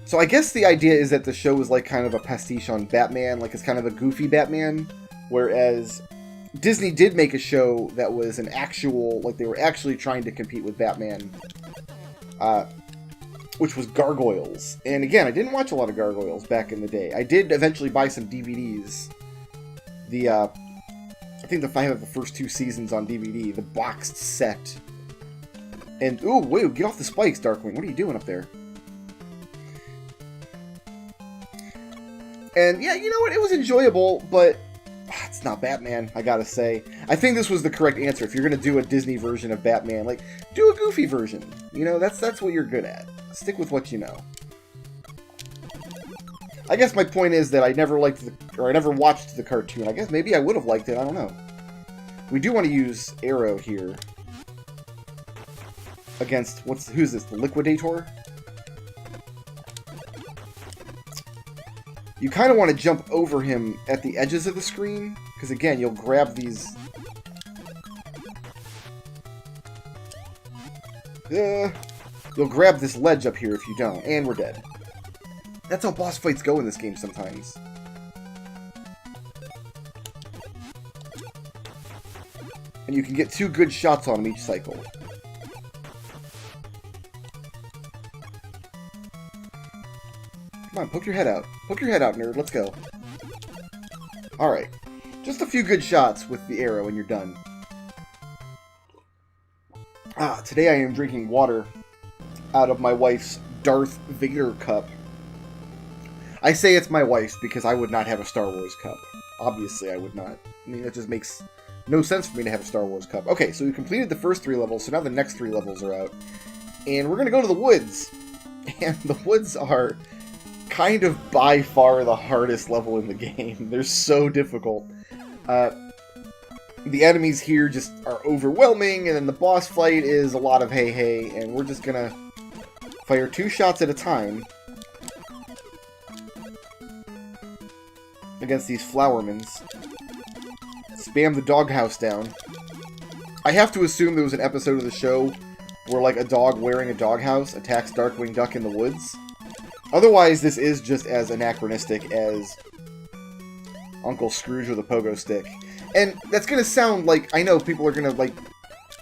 So I guess the idea is that the show is like kind of a pastiche on Batman, like it's kind of a goofy Batman, whereas Disney did make a show that was an actual, like they were actually trying to compete with Batman, which was Gargoyles. And again, I didn't watch a lot of Gargoyles back in the day. I did eventually buy some DVDs. I think I have the first 2 seasons on DVD, the boxed set. And, ooh, wait, get off the spikes, Darkwing. What are you doing up there? And, yeah, you know what? It was enjoyable, but it's not Batman, I gotta say. I think this was the correct answer. If you're gonna do a Disney version of Batman, like, do a goofy version. You know, that's what you're good at. Stick with what you know. I guess my point is that I never watched the cartoon. I guess maybe I would have liked it, I don't know. We do want to use Arrow here. Against, who's this, the Liquidator? You kind of want to jump over him at the edges of the screen, because again, you'll grab these... you'll grab this ledge up here if you don't, and we're dead. That's how boss fights go in this game sometimes. And you can get 2 good shots on him each cycle. Come on, poke your head out. Poke your head out, nerd. Let's go. Alright. Just a few good shots with the arrow and you're done. Today I am drinking water out of my wife's Darth Vader cup. I say it's my wife's because I would not have a Star Wars cup. Obviously, I would not. I mean, that just makes no sense for me to have a Star Wars cup. Okay, so we completed the first 3 levels, so now the next 3 levels are out. And we're going to go to the woods. And the woods are kind of by far the hardest level in the game. They're so difficult. The enemies here just are overwhelming, and then the boss fight is a lot of hey, and we're just going to fire 2 shots at a time against these flowermans. Spam the doghouse down. I have to assume there was an episode of the show where, like, a dog wearing a doghouse attacks Darkwing Duck in the woods. Otherwise, this is just as anachronistic as Uncle Scrooge with a pogo stick. And that's gonna sound like, I know people are gonna, like,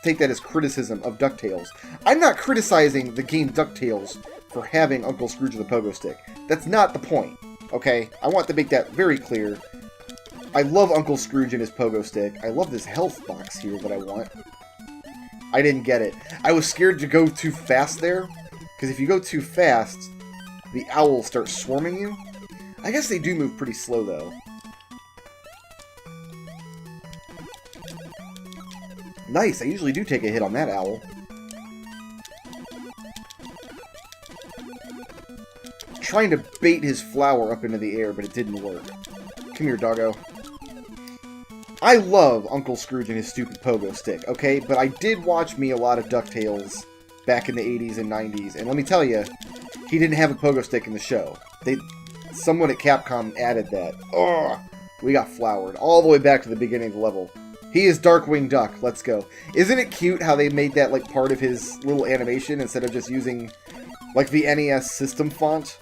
take that as criticism of DuckTales. I'm not criticizing the game DuckTales for having Uncle Scrooge with a pogo stick. That's not the point, okay? I want to make that very clear. I love Uncle Scrooge and his pogo stick. I love this health box here that I want. I didn't get it. I was scared to go too fast there, because if you go too fast, the owls start swarming you. I guess they do move pretty slow, though. Nice, I usually do take a hit on that owl. Trying to bait his flower up into the air, but it didn't work. Come here, doggo. I love Uncle Scrooge and his stupid pogo stick, okay? But I did watch me a lot of DuckTales back in the 80s and 90s, and let me tell you, he didn't have a pogo stick in the show. Someone at Capcom added that. Ugh! We got flowered all the way back to the beginning of the level. He is Darkwing Duck. Let's go. Isn't it cute how they made that, like, part of his little animation instead of just using, like, the NES system font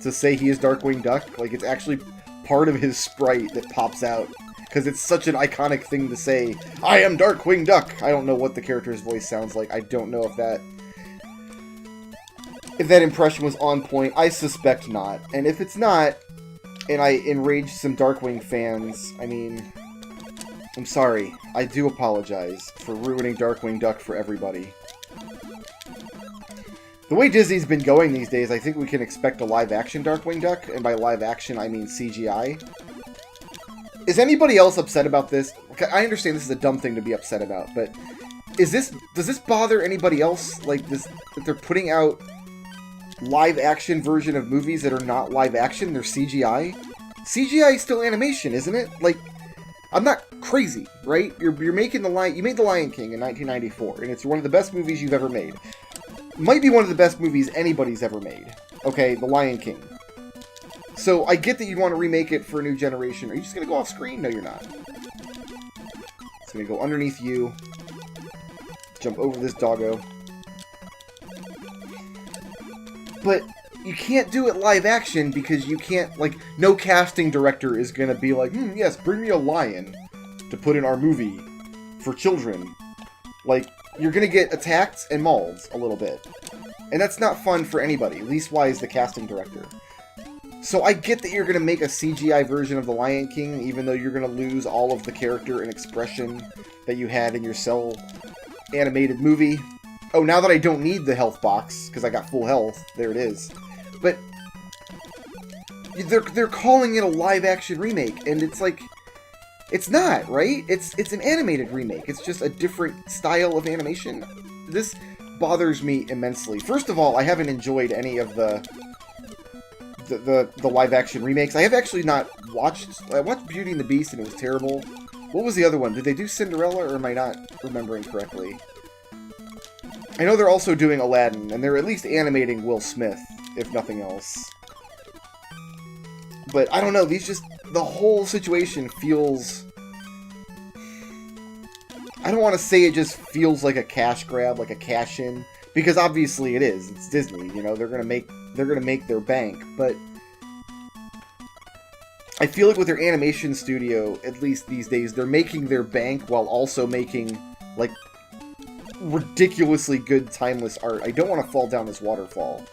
to say he is Darkwing Duck? Like, it's actually part of his sprite that pops out. Because it's such an iconic thing to say, I am Darkwing Duck! I don't know what the character's voice sounds like. I don't know if that impression was on point. I suspect not. And if it's not, and I enraged some Darkwing fans, I mean, I'm sorry. I do apologize for ruining Darkwing Duck for everybody. The way Disney's been going these days, I think we can expect a live-action Darkwing Duck, and by live-action, I mean CGI. Is anybody else upset about this? I understand this is a dumb thing to be upset about, but does this bother anybody else? Like, that they're putting out live-action version of movies that are not live-action, they're CGI? CGI is still animation, isn't it? Like, I'm not crazy, right? You made The Lion King in 1994, and it's one of the best movies you've ever made. Might be one of the best movies anybody's ever made. Okay, The Lion King. So, I get that you want to remake it for a new generation. Are you just going to go off screen? No, you're not. It's going to go underneath you. Jump over this doggo. But you can't do it live action because you can't, like, no casting director is gonna be like, yes, bring me a lion to put in our movie for children. Like, you're gonna get attacked and mauled a little bit. And that's not fun for anybody, least-wise the casting director. So I get that you're gonna make a CGI version of the Lion King, even though you're gonna lose all of the character and expression that you had in your Cell animated movie. Oh, now that I don't need the health box, because I got full health, there it is. But they're calling it a live-action remake, and it's like, it's not, right? It's an animated remake. It's just a different style of animation. This bothers me immensely. First of all, I haven't enjoyed any of the live-action remakes. I have actually not watched... I watched Beauty and the Beast, and it was terrible. What was the other one? Did they do Cinderella, or am I not remembering correctly? I know they're also doing Aladdin, and they're at least animating Will Smith, if nothing else. But, I don't know, these just... The whole situation feels... I don't want to say it just feels like a cash grab, like a cash-in, because obviously it is. It's Disney, you know, they're gonna make their bank, but... I feel like with their animation studio, at least these days, they're making their bank while also making, like, ridiculously good, timeless art. I don't want to fall down this waterfall.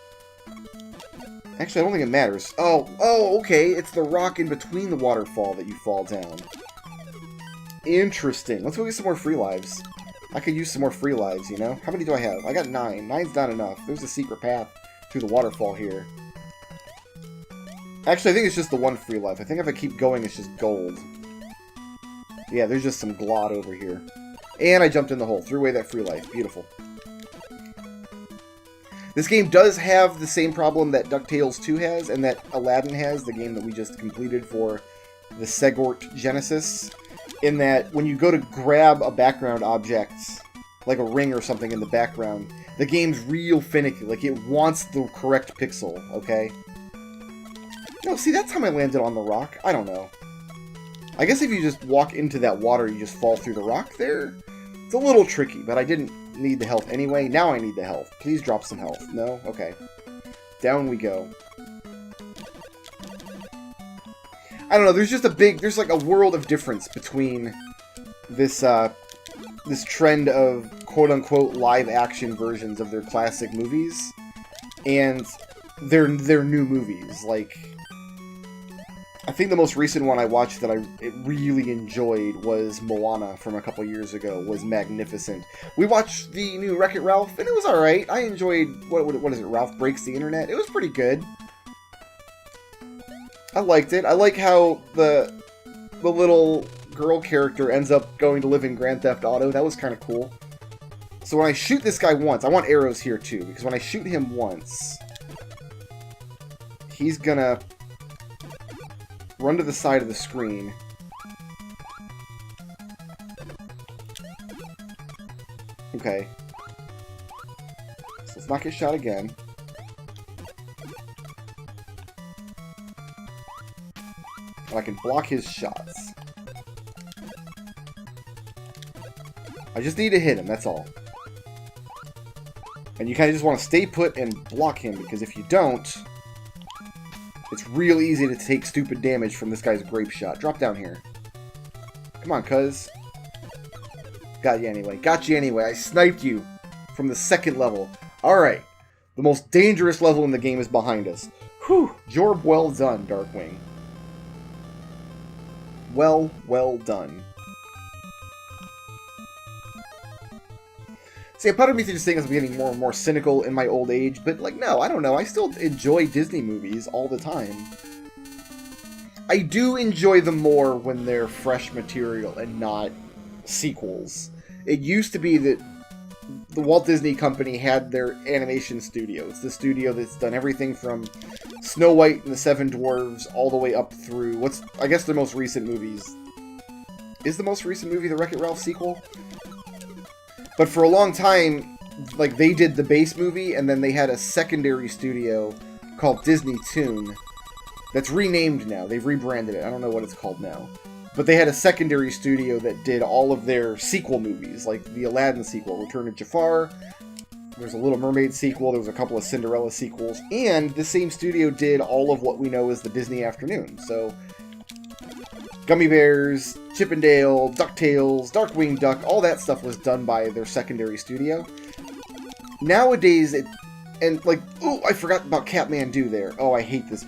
Actually, I don't think it matters. Oh, okay. It's the rock in between the waterfall that you fall down. Interesting. Let's go get some more free lives. I could use some more free lives, you know? How many do I have? I got 9. 9's not enough. There's a secret path through the waterfall here. Actually, I think it's just the one free life. I think if I keep going, it's just gold. Yeah, there's just some glot over here. And I jumped in the hole. Threw away that free life. Beautiful. This game does have the same problem that DuckTales 2 has, and that Aladdin has, the game that we just completed for the Segort Genesis, in that when you go to grab a background object, like a ring or something in the background, the game's real finicky. Like, it wants the correct pixel, okay? No, see, that's how I landed on the rock. I don't know. I guess if you just walk into that water, you just fall through the rock there. It's a little tricky, but I didn't need the health anyway. Now I need the health. Please drop some health. No? Okay. Down we go. I don't know, there's just there's like a world of difference between this, this trend of quote-unquote live-action versions of their classic movies and their new movies. Like, I think the most recent one I watched that I really enjoyed was Moana from a couple years ago. Was magnificent. We watched the new Wreck-It Ralph, and it was alright. I enjoyed, what is it, Ralph Breaks the Internet? It was pretty good. I liked it. I like how the little girl character ends up going to live in Grand Theft Auto. That was kind of cool. So when I shoot this guy once, I want arrows here too, because when I shoot him once, he's gonna run to the side of the screen. Okay. So let's not get shot again. And I can block his shots. I just need to hit him, that's all. And you kind of just want to stay put and block him, because if you don't, it's real easy to take stupid damage from this guy's grape shot. Drop down here. Come on, cuz. Got you anyway. Got you anyway. I sniped you from the second level. Alright. The most dangerous level in the game is behind us. Whew. Job well done, Darkwing. Well done. See, a part of me just thinks I'm getting more and more cynical in my old age, but, like, no, I don't know. I still enjoy Disney movies all the time. I do enjoy them more when they're fresh material and not sequels. It used to be that the Walt Disney Company had their animation studio. It's the studio that's done everything from Snow White and the Seven Dwarves all the way up through I guess their most recent movies. Is the most recent movie the Wreck-It Ralph sequel? But for a long time, like, they did the base movie, and then they had a secondary studio called Disney Toon that's renamed now. They've rebranded it. I don't know what it's called now. But they had a secondary studio that did all of their sequel movies, like the Aladdin sequel, Return of Jafar, There's a Little Mermaid sequel, there was a couple of Cinderella sequels, and the same studio did all of what we know as the Disney Afternoon. So, Gummy Bears, Chip and Dale, DuckTales, Darkwing Duck, all that stuff was done by their secondary studio. Nowadays, oh, I forgot about Catmandu there. Oh, I hate this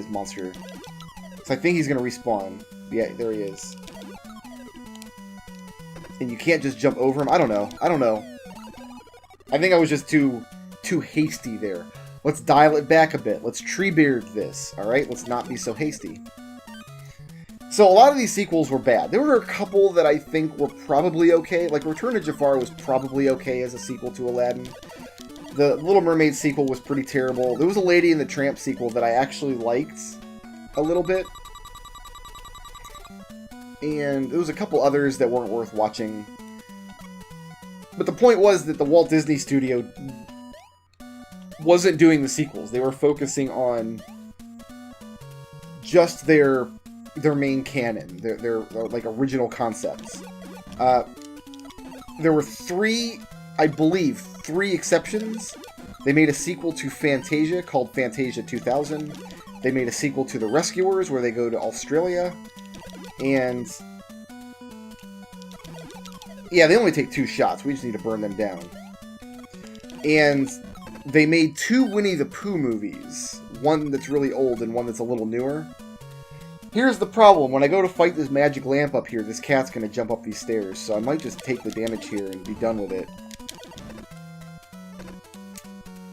monster. So I think he's gonna respawn. Yeah, there he is. And you can't just jump over him? I don't know. I think I was just too hasty there. Let's dial it back a bit. Let's Treebeard this, alright? Let's not be so hasty. So a lot of these sequels were bad. There were a couple that I think were probably okay. Like Return of Jafar was probably okay as a sequel to Aladdin. The Little Mermaid sequel was pretty terrible. There was a Lady and the Tramp sequel that I actually liked a little bit. And there was a couple others that weren't worth watching. But the point was that the Walt Disney Studio wasn't doing the sequels. They were focusing on just their main canon, their like original concepts. There were I believe three exceptions. They made a sequel to Fantasia called Fantasia 2000. They made a sequel to The Rescuers where they go to Australia. And yeah, they only take 2 shots. We just need to burn them down. And they made 2 Winnie the Pooh movies. One that's really old and one that's a little newer. Here's the problem. When I go to fight this magic lamp up here, this cat's going to jump up these stairs. So I might just take the damage here and be done with it.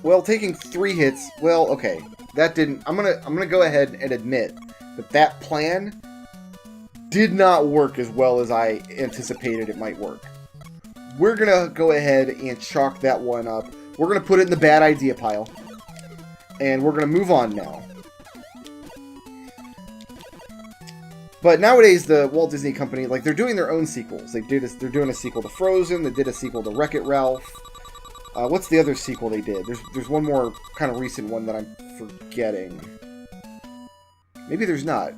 Well, taking 3 hits... Well, okay. That didn't... I'm gonna go ahead and admit that plan did not work as well as I anticipated it might work. We're gonna go ahead and chalk that one up. We're gonna put it in the bad idea pile. And we're gonna move on now. But nowadays, the Walt Disney Company, like, they're doing their own sequels. They're doing a sequel to Frozen. They did a sequel to Wreck-It Ralph. What's the other sequel they did? There's one more kind of recent one that I'm forgetting. Maybe there's not.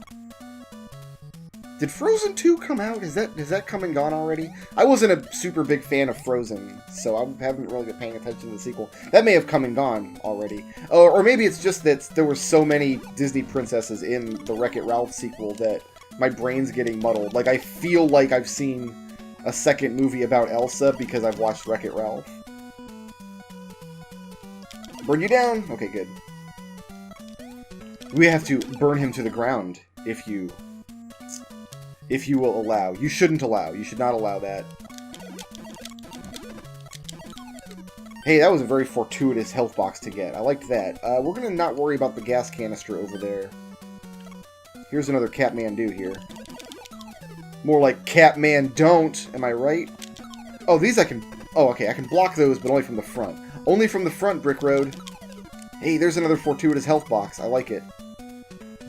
Did Frozen 2 come out? Has that come and gone already? I wasn't a super big fan of Frozen, so I haven't really been paying attention to the sequel. That may have come and gone already. Or maybe it's just that there were so many Disney princesses in the Wreck-It Ralph sequel that my brain's getting muddled. Like, I feel like I've seen a second movie about Elsa because I've watched Wreck-It Ralph. Burn you down? Okay, good. We have to burn him to the ground, if you will allow. You shouldn't allow. You should not allow that. Hey, that was a very fortuitous health box to get. I liked that. We're going to not worry about the gas canister over there. Here's another Catmandu here. More like Catman don't, am I right? Oh, these I can... Oh, okay, I can block those, but only from the front. Only from the front, Brickroad. Hey, there's another fortuitous health box. I like it.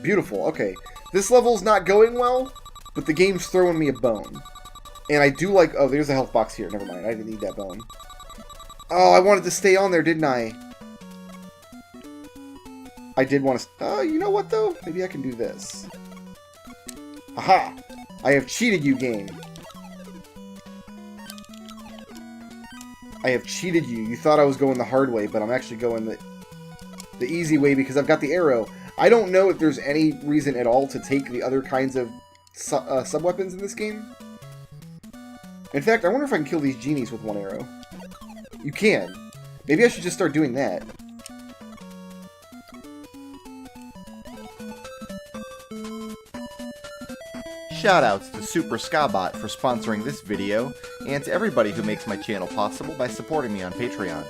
Beautiful, okay. This level's not going well, but the game's throwing me a bone. And I do like... Oh, there's a health box here. Never mind, I didn't need that bone. Oh, I wanted to stay on there, didn't I? I did want to... Oh, you know what, though? Maybe I can do this. Aha! I have cheated you, game. I have cheated you. You thought I was going the hard way, but I'm actually going the easy way because I've got the arrow. I don't know if there's any reason at all to take the other kinds of sub-weapons in this game. In fact, I wonder if I can kill these genies with one arrow. You can. Maybe I should just start doing that. Shoutouts to Super Scabot for sponsoring this video, and to everybody who makes my channel possible by supporting me on Patreon.